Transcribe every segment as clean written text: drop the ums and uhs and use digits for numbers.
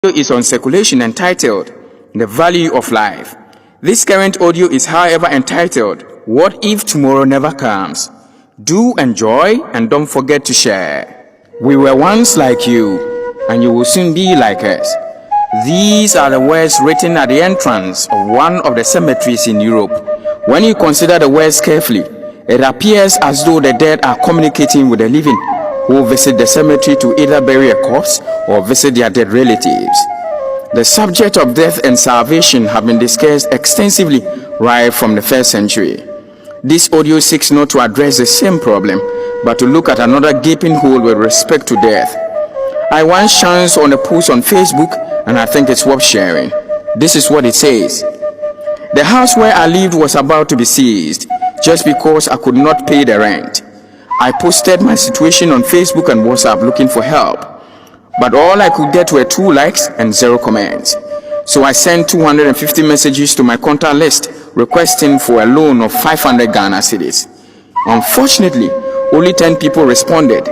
Is on circulation entitled The Value of Life. This current audio is however entitled What If Tomorrow Never Comes? Do enjoy and don't forget to share. We were once like you and you will soon be like us. These are the words written at the entrance of one of the cemeteries in Europe. When you consider the words carefully, it appears as though the dead are communicating with the living who visit the cemetery to either bury a corpse or visit their dead relatives. The subject of death and salvation have been discussed extensively right from the first century. This audio seeks not to address the same problem, but to look at another gaping hole with respect to death. I once chanced on a post on Facebook and I think it's worth sharing. This is what it says. The house where I lived was about to be seized just because I could not pay the rent. I posted my situation on Facebook and WhatsApp looking for help, but all I could get were 2 likes and 0 comments. So I sent 250 messages to my contact list requesting for a loan of 500 Ghana cedis. Unfortunately, only 10 people responded.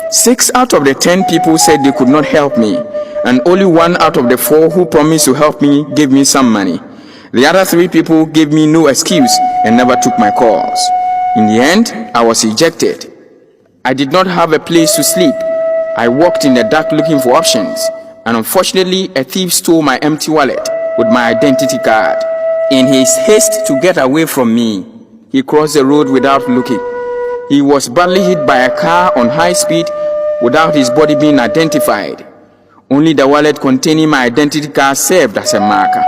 6 out of the 10 people said they could not help me, and only 1 out of the 4 who promised to help me gave me some money. The other 3 people gave me no excuse and never took my calls. In the end, I was ejected. I did not have a place to sleep. I walked in the dark looking for options, and unfortunately, a thief stole my empty wallet with my identity card. In his haste to get away from me, he crossed the road without looking. He was badly hit by a car on high speed without his body being identified. Only the wallet containing my identity card served as a marker.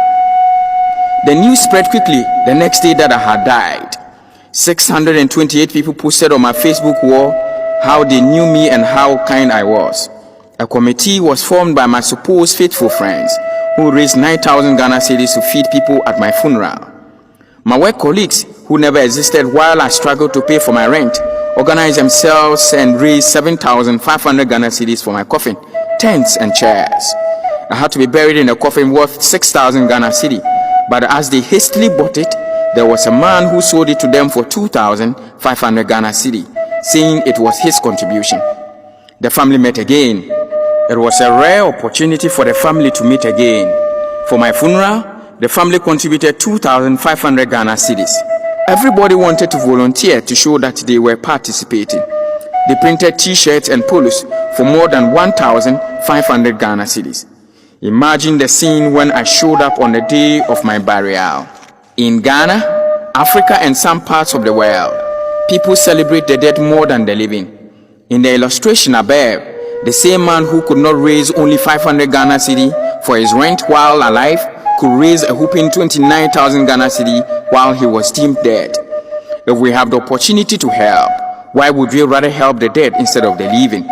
The news spread quickly the next day that I had died. 628 people posted on my Facebook wall how they knew me and how kind I was. A committee was formed by my supposed faithful friends who raised 9,000 Ghana cedis to feed people at my funeral. My work colleagues, who never existed while I struggled to pay for my rent, organized themselves and raised 7,500 Ghana cedis for my coffin, tents and chairs. I had to be buried in a coffin worth 6,000 Ghana cedi, but as they hastily bought it, there was a man who sold it to them for 2,500 Ghana cedi, saying it was his contribution. The family met again. It was a rare opportunity for the family to meet again. For my funeral, the family contributed 2,500 Ghana cedis. Everybody wanted to volunteer to show that they were participating. They printed t-shirts and polos for more than 1,500 Ghana cedis. Imagine the scene when I showed up on the day of my burial. In Ghana, Africa and some parts of the world, people celebrate the dead more than the living. In the illustration above, the same man who could not raise only 500 Ghana cedi for his rent while alive could raise a whopping 29,000 Ghana cedi while he was deemed dead. If we have the opportunity to help, why would we rather help the dead instead of the living?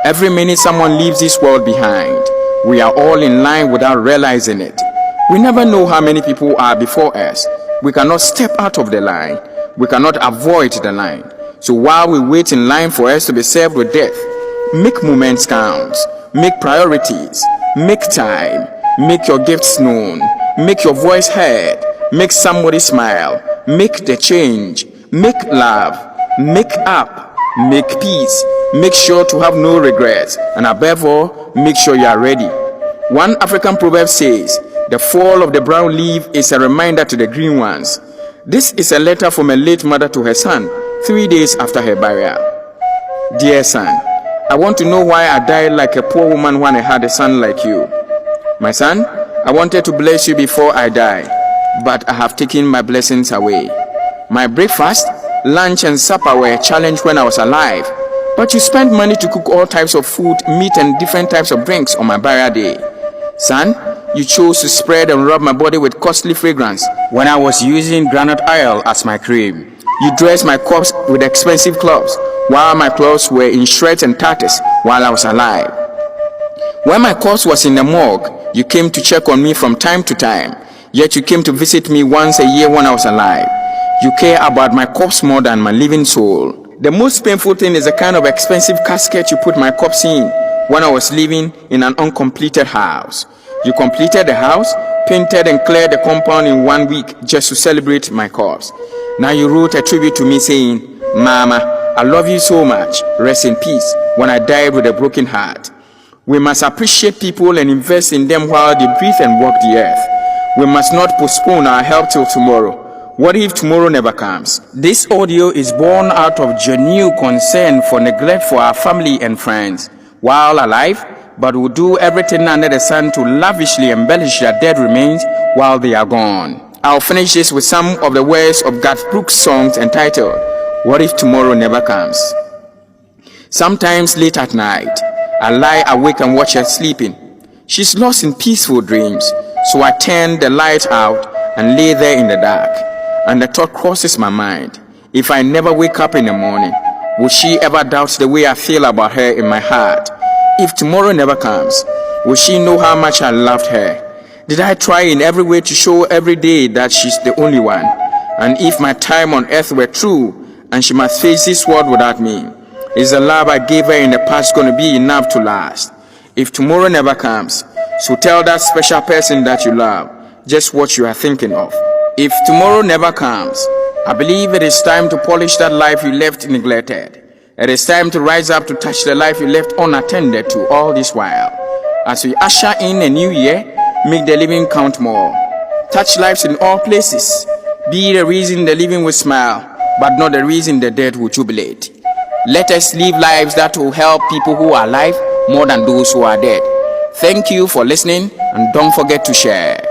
Every minute someone leaves this world behind, we are all in line without realizing it. We never know how many people are before us. We cannot step out of the line. We cannot avoid the line. So while we wait in line for us to be served with death, make moments count, make priorities, make time, make your gifts known, make your voice heard, make somebody smile, make the change, make love, make up, make peace, make sure to have no regrets, and above all, make sure you are ready. One African proverb says, the fall of the brown leaf is a reminder to the green ones. This is a letter from a late mother to her son, 3 days after her burial. Dear son, I want to know why I died like a poor woman when I had a son like you. My son, I wanted to bless you before I die, but I have taken my blessings away. My breakfast, lunch and supper were a challenge when I was alive, but you spent money to cook all types of food, meat and different types of drinks on my burial day. Son, you chose to spread and rub my body with costly fragrance when I was using granite oil as my cream. You dressed my corpse with expensive clothes, while my clothes were in shreds and tatters while I was alive. When my corpse was in the morgue, you came to check on me from time to time, yet you came to visit me once a year when I was alive. You care about my corpse more than my living soul. The most painful thing is the kind of expensive casket you put my corpse in when I was living in an uncompleted house. You completed the house, painted and cleared the compound in 1 week just to celebrate my corpse. Now you wrote a tribute to me saying, Mama, I love you so much, rest in peace, when I died with a broken heart. We must appreciate people and invest in them while they breathe and walk the earth. We must not postpone our help till tomorrow. What if tomorrow never comes? This audio is born out of genuine concern for neglect for our family and friends while alive, but will do everything under the sun to lavishly embellish their dead remains while they are gone. I'll finish this with some of the words of Garth Brooks' songs entitled, What If Tomorrow Never Comes? Sometimes late at night, I lie awake and watch her sleeping. She's lost in peaceful dreams, so I turn the light out and lay there in the dark. And the thought crosses my mind, if I never wake up in the morning, will she ever doubt the way I feel about her in my heart? If tomorrow never comes, will she know how much I loved her? Did I try in every way to show every day that she's the only one? And if my time on earth were true, and she must face this world without me, is the love I gave her in the past going to be enough to last? If tomorrow never comes, so tell that special person that you love just what you are thinking of. If tomorrow never comes, I believe it is time to polish that life you left neglected. It is time to rise up to touch the life you left unattended to all this while. As we usher in a new year, make the living count more. Touch lives in all places. Be the reason the living will smile, but not the reason the dead will jubilate. Let us live lives that will help people who are alive more than those who are dead. Thank you for listening, and don't forget to share.